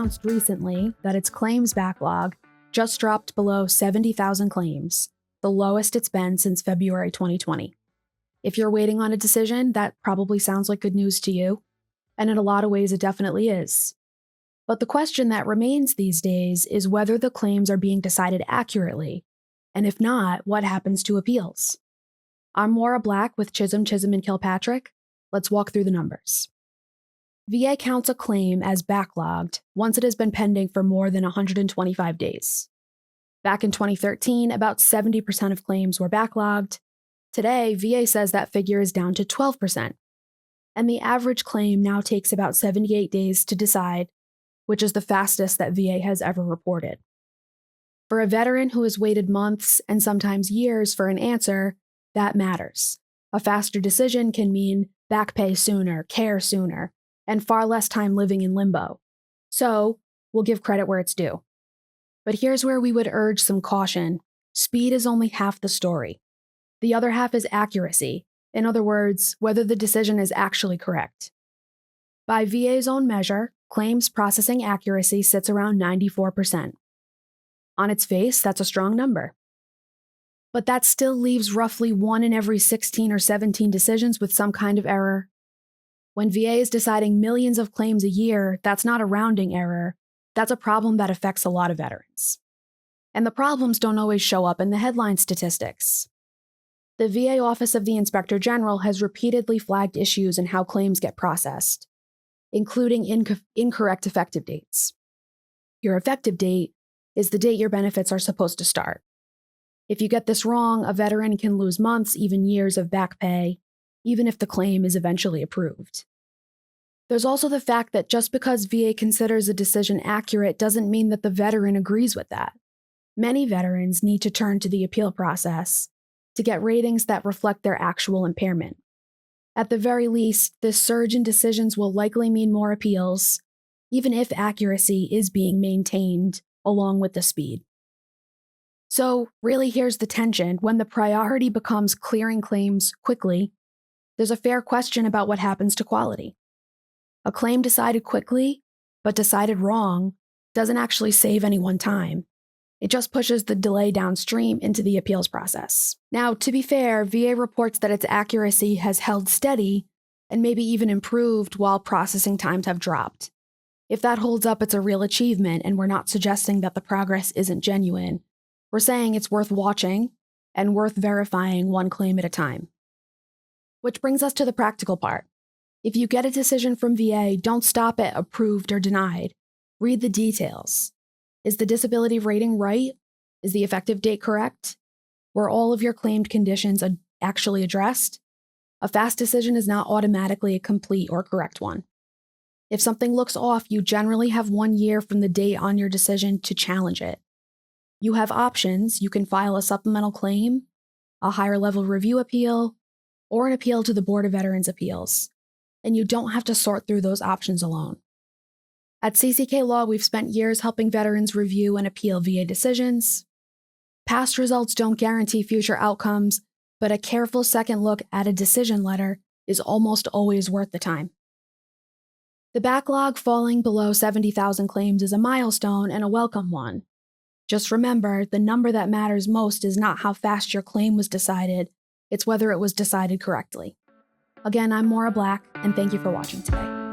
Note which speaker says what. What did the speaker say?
Speaker 1: announced recently that its claims backlog just dropped below 70,000 claims, the lowest it's been since February 2020. If you're waiting on a decision, that probably sounds like good news to you, and in a lot of ways it definitely is. But the question that remains these days is whether the claims are being decided accurately, and if not, what happens to appeals? I'm Maura with Chisholm Chisholm Kilpatrick. Let's walk through the numbers. VA counts a claim as backlogged once it has been pending for more than 125 days. Back in 2013, about 70% of claims were backlogged. Today, VA says that figure is down to 12%, and the average claim now takes about 78 days to decide, which is the fastest that VA has ever reported. For a veteran who has waited months and sometimes years for an answer, that matters. A faster decision can mean back pay sooner, care sooner, and far less time living in limbo. So, we'll give credit where it's due. But here's where we would urge some caution. Speed is only half the story. The other half is accuracy. In other words, whether the decision is actually correct. By VA's own measure, claims processing accuracy sits around 94%. On its face, that's a strong number. But that still leaves roughly 1 in every 16 or 17 decisions with some kind of error. When VA is deciding millions of claims a year, that's not a rounding error. That's a problem that affects a lot of veterans. And the problems don't always show up in the headline statistics. The VA Office of the Inspector General has repeatedly flagged issues in how claims get processed, including incorrect effective dates. Your effective date is the date your benefits are supposed to start. If you get this wrong, a veteran can lose months, even years of back pay, even if the claim is eventually approved. There's also the fact that just because VA considers a decision accurate doesn't mean that the veteran agrees with that. Many veterans need to turn to the appeal process to get ratings that reflect their actual impairment. At the very least, this surge in decisions will likely mean more appeals, even if accuracy is being maintained along with the speed. So, really, here's the tension. When the priority becomes clearing claims quickly, there's a fair question about what happens to quality. A claim decided quickly, but decided wrong, doesn't actually save anyone time. It just pushes the delay downstream into the appeals process. Now, to be fair, VA reports that its accuracy has held steady and maybe even improved while processing times have dropped. If that holds up, it's a real achievement, and we're not suggesting that the progress isn't genuine. We're saying it's worth watching and worth verifying one claim at a time. Which brings us to the practical part. If you get a decision from VA, don't stop at approved or denied. Read the details. Is the disability rating right? Is the effective date correct? Were all of your claimed conditions actually addressed? A fast decision is not automatically a complete or correct one. If something looks off, you generally have 1 year from the date on your decision to challenge it. You have options. You can file a supplemental claim, a higher level review appeal, or an appeal to the Board of Veterans' Appeals. And you don't have to sort through those options alone. At CCK Law, we've spent years helping veterans review and appeal VA decisions. Past results don't guarantee future outcomes, but a careful second look at a decision letter is almost always worth the time. The backlog falling below 70,000 claims is a milestone and a welcome one. Just remember, the number that matters most is not how fast your claim was decided, it's whether it was decided correctly. Again, I'm Maura, and thank you for watching today.